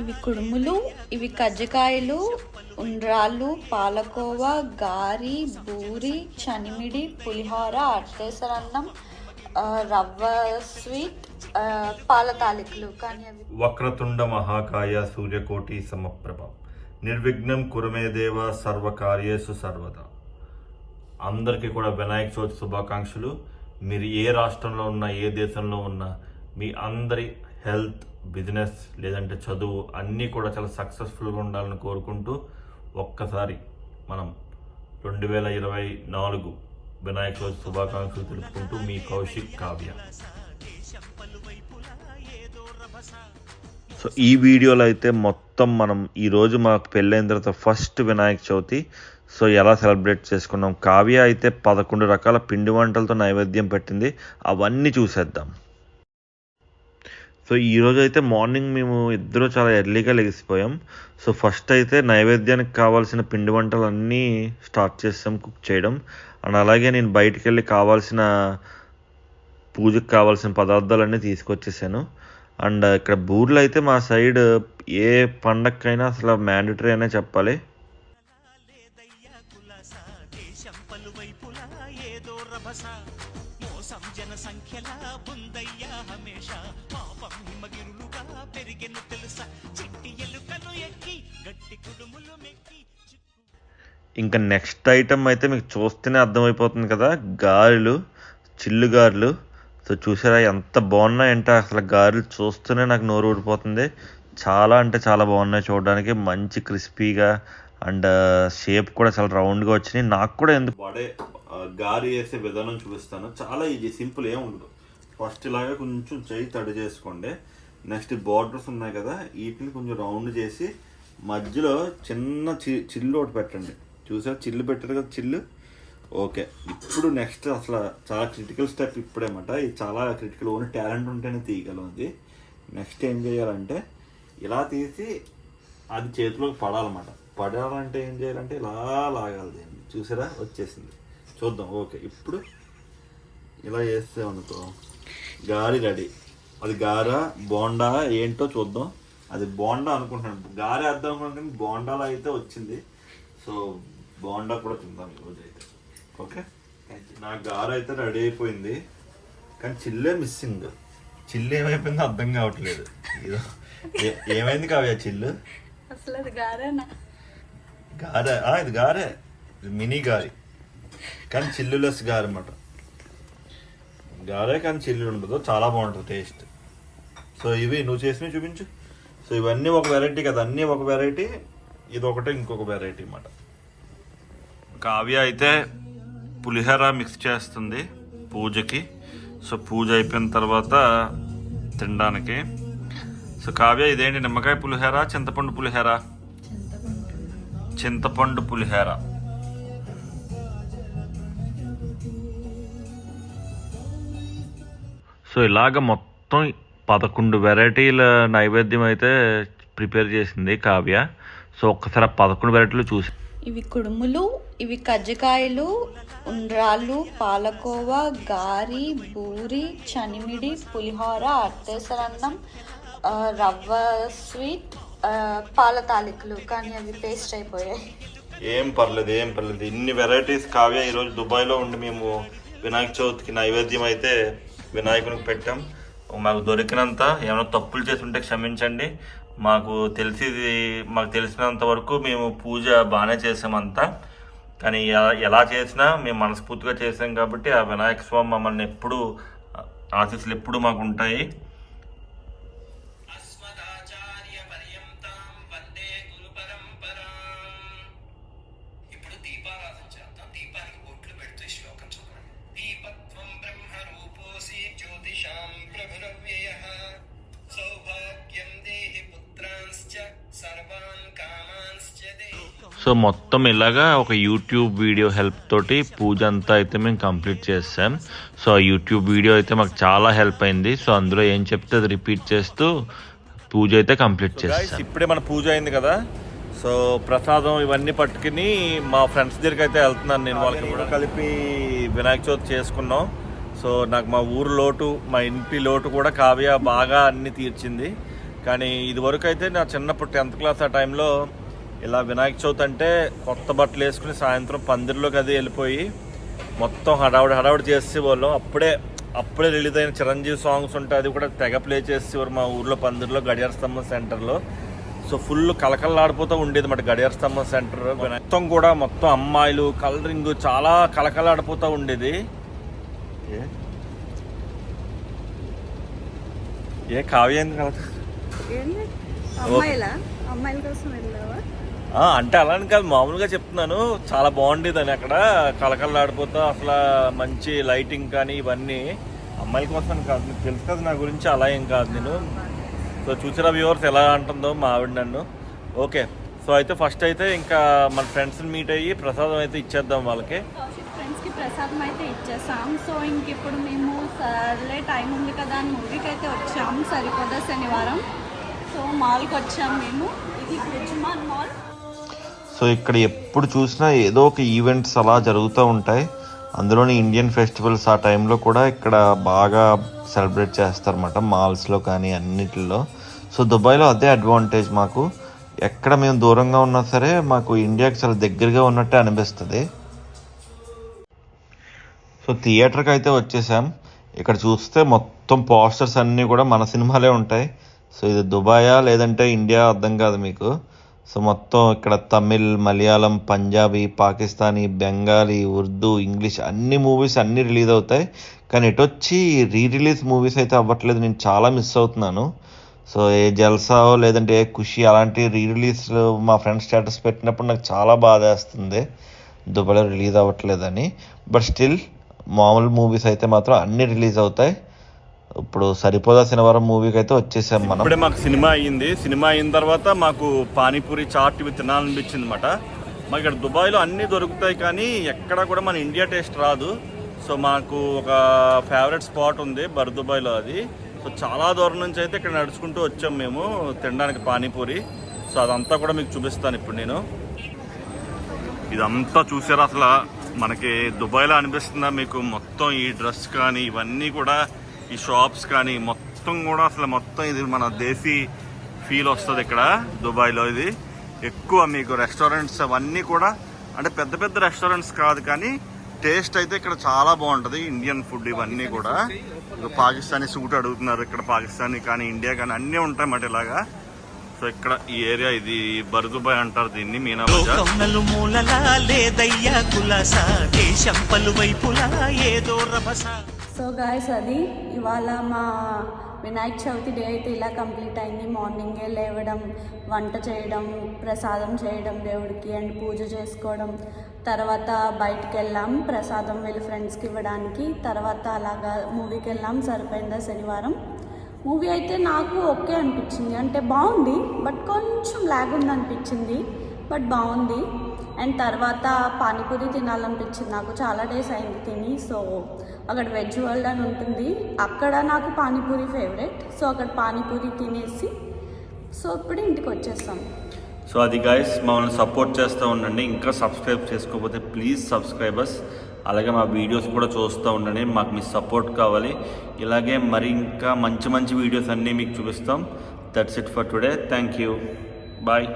ఇవి కుడుములు, ఇవి కజ్జికాయలు, ఉండ్రాళ్ళు, పాలకోవా, గారి, బూరి, చనిమిడి, పులిహోర, అట్టేసరన్నం, రవ్వ స్వీట్, పాల తాలికలు. కానీ అవి వక్రతుండ మహాకాయ సూర్యకోటి సమప్రభ నిర్విఘ్నం కురుమే దేవ సర్వకార్యేషు సర్వదా. అందరికీ కూడా వినాయక చవితి శుభాకాంక్షలు. మీరు ఏ రాష్ట్రంలో ఉన్నా, ఏ దేశంలో ఉన్నా, మీ అందరి హెల్త్, బిజినెస్ లేదంటే చదువు అన్నీ కూడా చాలా సక్సెస్ఫుల్గా ఉండాలని కోరుకుంటూ ఒక్కసారి మనం 2024 వినాయక చవితి శుభాకాంక్షలు తెలుపుకుంటూ మీ కౌశిక్ కావ్య. సో ఈ వీడియోలో అయితే మొత్తం మనం ఈరోజు మాకు పెళ్ళైన తర్వాత ఫస్ట్ వినాయక చవితి, సో ఎలా సెలబ్రేట్ చేసుకున్నాం. కావ్య అయితే 11 రకాల పిండి వంటలతో నైవేద్యం పెట్టింది, అవన్నీ చూసేద్దాం. సో ఈరోజు అయితే మార్నింగ్ మేము ఇద్దరు చాలా ఎర్లీగా లెగిసిపోయాం. సో ఫస్ట్ అయితే నైవేద్యానికి కావాల్సిన పిండి వంటలు అన్నీ స్టార్ట్ చేసాం కుక్ చేయడం. అండ్ అలాగే నేను బయటికి వెళ్ళి కావాల్సిన పూజకు కావాల్సిన పదార్థాలన్నీ తీసుకొచ్చేసాను. అండ్ ఇక్కడ బూర్లు అయితే మా సైడ్ ఏ పండగకైనా అసలు మ్యాండటరీ అనే చెప్పాలి. ఇంకా నెక్స్ట్ ఐటమ్ అయితే మీకు చూస్తేనే అర్థమైపోతుంది కదా, గారెలు, చిల్లు గారెలు. సో చూసారా ఎంత బాగున్నాయంటే అసలు గారెలు చూస్తూనే నాకు నోరు ఊడిపోతుంది. చాలా అంటే చాలా బాగున్నాయి చూడడానికి, మంచి క్రిస్పీగా అండ్ షేప్ కూడా చాలా రౌండ్గా వచ్చినాయి. నాకు కూడా ఎందుకు వాడే గారి వేసే విధానం చూపిస్తాను. చాలా ఈజీ, సింపుల్, ఏం ఉండదు. ఫస్ట్ ఇలాగా కొంచెం చేయి తడి చేసుకోండి. నెక్స్ట్ బార్డర్స్ ఉన్నాయి కదా, వీటిని కొంచెం రౌండ్ చేసి మధ్యలో చిన్న చిల్లు ఒకటి పెట్టండి. చూసారా చిల్లు పెట్టారు కదా, చిల్లు. ఓకే, ఇప్పుడు నెక్స్ట్ అసలు చాలా క్రిటికల్ స్టెప్ ఇప్పుడేమాట. ఇది చాలా క్రిటికల్, ఓన్లీ టాలెంట్ ఉంటేనే తీయగలం అది. నెక్స్ట్ ఏం చేయాలంటే ఇలా తీసి అది చేతిలోకి పడాలన్నమాట. పడాలంటే ఏం చేయాలంటే ఇలా లాగాలి దీన్ని. చూసారా వచ్చేసింది, చూద్దాం. ఓకే, ఇప్పుడు ఇలా చేస్తామనుకో గారి రెడీ. అది గారా బోండా ఏంటో చూద్దాం. అది బోండా అనుకుంటున్నాను, గారి అర్థం అనుకుంటున్నాను, బోండాలో అయితే వచ్చింది. సో బోండా కూడా తిందాం ఈరోజు అయితే. ఓకే, నా గారు అయితే రెడీ అయిపోయింది, కానీ చిల్లే మిస్సింగ్. చిల్లు ఏమైపోయిందో అర్థం కావట్లేదు. ఏమైంది కావ్య చిల్లు? అసలు అది గారేనా? గారే, ఇది గారే, ఇది మినీ గారి, కానీ చిల్లులెస్ గారి అన్నమాట. గారే కానీ చిల్లు ఉండదు, చాలా బాగుంటుంది టేస్ట్. సో ఇవి నువ్వు చేసినవి చూపించు. సో ఇవన్నీ ఒక వెరైటీ కదా, అన్నీ ఒక వెరైటీ, ఇది ఒకటే ఇంకొక వెరైటీ అన్నమాట. కావ్య అయితే పులిహోర మిక్స్ చేస్తుంది పూజకి. సో పూజ అయిపోయిన తర్వాత తినడానికి. సో కావ్య ఇదేంటి, నిమ్మకాయ పులిహోర, చింతపండు పులిహోర? చింతపండు పులిహోర. సో ఇలాగ మొత్తం 11 వెరైటీల నైవేద్యం అయితే ప్రిపేర్ చేసింది కావ్య. సో ఒక్కసారి 11 వెరైటీలు చూసి. ఇవి కుడుములు, ఇవి కజ్జికాయలు, ఉండ్రాళ్ళు, పాలకోవా, గారి, బూరి, చనిమిడి, పులిహోర, అట్టేసరన్నం, రవ్వ స్వీట్, పాల తాలికలు. కానీ అవి పేస్ట్ అయిపోయాయి. ఏం పర్లేదు, ఏం పర్లేదు. ఇన్ని వెరైటీస్ కావ్య ఈరోజు దుబాయ్లో ఉండి మేము వినాయక చవితికి నైవేద్యం అయితే వినాయకునికి పెట్టాం. మాకు దొరికినంత, ఏమైనా తప్పులు చేసి ఉంటే క్షమించండి. మాకు తెలిసినంత వరకు మేము పూజ బాగానే చేసామంతా. కానీ ఎలా చేసినా మేము మనస్ఫూర్తిగా చేసాం కాబట్టి ఆ వినాయక స్వామి మమ్మల్ని ఎప్పుడు ఆశీస్సులు ఎప్పుడు మాకు ఉంటాయి. సో మొత్తం ఇలాగా ఒక యూట్యూబ్ వీడియో హెల్ప్ తోటి పూజ అంతా అయితే మేము కంప్లీట్ చేసాం. సో ఆ యూట్యూబ్ వీడియో అయితే మాకు చాలా హెల్ప్ అయింది. సో అందులో ఏం చెప్తే అది రిపీట్ చేస్తూ పూజ అయితే కంప్లీట్ చేసాం. ఇప్పుడే మన పూజ అయింది కదా, సో ప్రసాదం ఇవన్నీ పట్టుకుని మా ఫ్రెండ్స్ దగ్గరికి అయితే వెళ్తున్నాను నేను. వాళ్ళకి కూడా కలిపి వినాయక చవితి చేసుకున్నాం. సో నాకు మా ఊరు లోటు, మా ఇంటి లోటు కూడా కావ్య బాగా అన్ని తీర్చింది. కానీ ఇదివరకు అయితే నా చిన్నప్పుడు 10th క్లాస్ ఆ టైంలో ఇలా వినాయక చవితి అంటే కొత్త బట్టలు వేసుకుని సాయంత్రం పందిరిలోకి అది వెళ్ళిపోయి మొత్తం హడావుడి చేసేవాళ్ళం. అప్పుడే రిలీజ్ అయిన చిరంజీవి సాంగ్స్ ఉంటాయి, అది కూడా తెగ ప్లే చేసేవారు మా ఊర్లో పందిరిలో గడియార స్తంభం సెంటర్లో. సో ఫుల్ కలకల్లాడిపోతూ ఉండేది మాట గడియార స్తంభం సెంటర్ మొత్తం అమ్మాయిలు కలరింగ్ చాలా కలకల్లాడిపోతూ ఉండేది. ఏ కావ్య అంటే అలాని కాదు, మామూలుగా చెప్తున్నాను. చాలా బాగుండేది అని అక్కడ కలకల్లాడిపోతా, అసలు మంచి లైటింగ్ కానీ ఇవన్నీ అమ్మాయిల కోసం కాదు, మీకు తెలుసు కదా నా గురించి, అలా ఏం కాదు నేను. సో చూసారా వ్యూవర్స్ ఎలా అంటుందో మా ఆవిడ నన్ను. ఓకే, సో అయితే ఫస్ట్ అయితే ఇంకా మన ఫ్రెండ్స్ని మీట్ అయ్యి ప్రసాదం అయితే ఇచ్చేద్దాం వాళ్ళకి. ఫ్రెండ్స్కి ప్రసాదం అయితే ఇచ్చేసాం. సో ఇంక ఇప్పుడు మేము సర్లే టైం ఉంది కదా అని మూవీకి అయితే వచ్చాము, సరిపోదా శనివారం. సో మాల్కి వచ్చాము మేము, ఇది గుజ్మాన్ మాల్. సో ఇక్కడ ఎప్పుడు చూసినా ఏదో ఒక ఈవెంట్స్ అలా జరుగుతూ ఉంటాయి. అందులోని ఇండియన్ ఫెస్టివల్స్ ఆ టైంలో కూడా ఇక్కడ బాగా సెలబ్రేట్ చేస్తారన్నమాట, మాల్స్లో కానీ అన్నిటిలో. సో దుబాయ్లో అదే అడ్వాంటేజ్ మాకు. ఎక్కడ మేము దూరంగా ఉన్నా సరే మాకు ఇండియాకి చాలా దగ్గరగా ఉన్నట్టే అనిపిస్తుంది. సో థియేటర్కి అయితే వచ్చేసాం. ఇక్కడ చూస్తే మొత్తం పోస్టర్స్ అన్నీ కూడా మన సినిమాలే ఉంటాయి. సో ఇది దుబాయా లేదంటే ఇండియా అర్థం కాదు మీకు. సో మొత్తం ఇక్కడ తమిళ్, మలయాళం, పంజాబీ, పాకిస్తానీ, బెంగాలీ, ఉర్దూ, ఇంగ్లీష్ అన్ని మూవీస్ అన్నీ రిలీజ్ అవుతాయి. కానీ ఎటొచ్చి రిలీజ్ మూవీస్ అయితే అవ్వట్లేదు, నేను చాలా మిస్ అవుతున్నాను. సో ఏ జల్సావో లేదంటే ఏ ఖుషి అలాంటి రిలీజ్లు మా ఫ్రెండ్స్ స్టేటస్ పెట్టినప్పుడు నాకు చాలా బాధ వేస్తుంది దుబాయ్లో రిలీజ్ అవ్వట్లేదని. బట్ స్టిల్ మామూలు మూవీస్ అయితే మాత్రం అన్నీ రిలీజ్ అవుతాయి. ఇప్పుడు సరిపోదా శనివారం మూవీకి అయితే వచ్చేసాం మనం. ఇప్పుడే మాకు సినిమా అయ్యింది. సినిమా అయిన తర్వాత మాకు పానీపూరి, చాట్ ఇవి తినాలనిపించింది అనమాట. మాకు ఇక్కడ దుబాయ్లో అన్నీ దొరుకుతాయి కానీ ఎక్కడ కూడా మన ఇండియా టేస్ట్ రాదు. సో మాకు ఒక ఫేవరెట్ స్పాట్ ఉంది దుబాయ్లో అది. సో చాలా దూరం నుంచి అయితే ఇక్కడ నడుచుకుంటూ వచ్చాం మేము తినడానికి పానీపూరి. సో అదంతా కూడా మీకు చూపిస్తాను ఇప్పుడు నేను. ఇదంతా చూసారా అసలు మనకి దుబాయ్లో అనిపిస్తుందా మీకు? మొత్తం ఈ డ్రెస్ కానీ ఇవన్నీ కూడా, ఈ షాప్స్ కానీ మొత్తం కూడా అసలు మొత్తం ఇది మన దేశీ ఫీల్ వస్తుంది ఇక్కడ దుబాయ్లో. ఇది ఎక్కువ మీకు రెస్టారెంట్స్ అవన్నీ కూడా అంటే పెద్ద పెద్ద రెస్టారెంట్స్ కాదు కానీ టేస్ట్ అయితే ఇక్కడ చాలా బాగుంటుంది. ఇండియన్ ఫుడ్ ఇవన్నీ కూడా. పాకిస్తానీ సూట్ అడుగుతున్నారు ఇక్కడ, పాకిస్తానీ కానీ ఇండియా కానీ అన్నీ ఉంటాయి మాట ఇలాగా. సో ఇక్కడ ఈ ఏరియా ఇది దుబాయ్ అంటారు దీన్ని, మీనా బజార్. సో గాయస్ అది ఇవాళ మా వినాయక చవితి డే అయితే ఇలా కంప్లీట్ అయింది. మార్నింగే లేవడం, వంట చేయడం, ప్రసాదం చేయడం దేవుడికి అండ్ పూజ చేసుకోవడం, తర్వాత బయటికి వెళ్ళాం ప్రసాదం వీళ్ళ ఫ్రెండ్స్కి ఇవ్వడానికి, తర్వాత అలాగా మూవీకి వెళ్ళాం. సరిపోయిందా శనివారం. మూవీ అయితే నాకు ఓకే అనిపించింది, అంటే బాగుంది బట్ కొంచెం లాగ్ ఉంది అనిపించింది, బట్ బాగుంది. అండ్ తర్వాత పానీపూరి తినాలనిపించింది నాకు, చాలా డేస్ అయింది తిని. సో అక్కడ వెజ్ వరల్డ్ అని ఉంటుంది, అక్కడ నాకు పానీపూరి ఫేవరెట్. సో అక్కడ పానీపూరి తినేసి సో ఇప్పుడు ఇంటికి వచ్చేస్తాం. సో అది గైస్, మమ్మల్ని సపోర్ట్ చేస్తూ ఉండండి. ఇంకా సబ్స్క్రైబ్ చేసుకోకపోతే ప్లీజ్ సబ్స్క్రైబర్స్. అలాగే మా వీడియోస్ కూడా చూస్తూ ఉండండి, మాకు మీ సపోర్ట్ కావాలి. ఇలాగే మరి ఇంకా మంచి మంచి వీడియోస్ అన్నీ మీకు చూపిస్తాం. That's it for today. Thank you. Bye.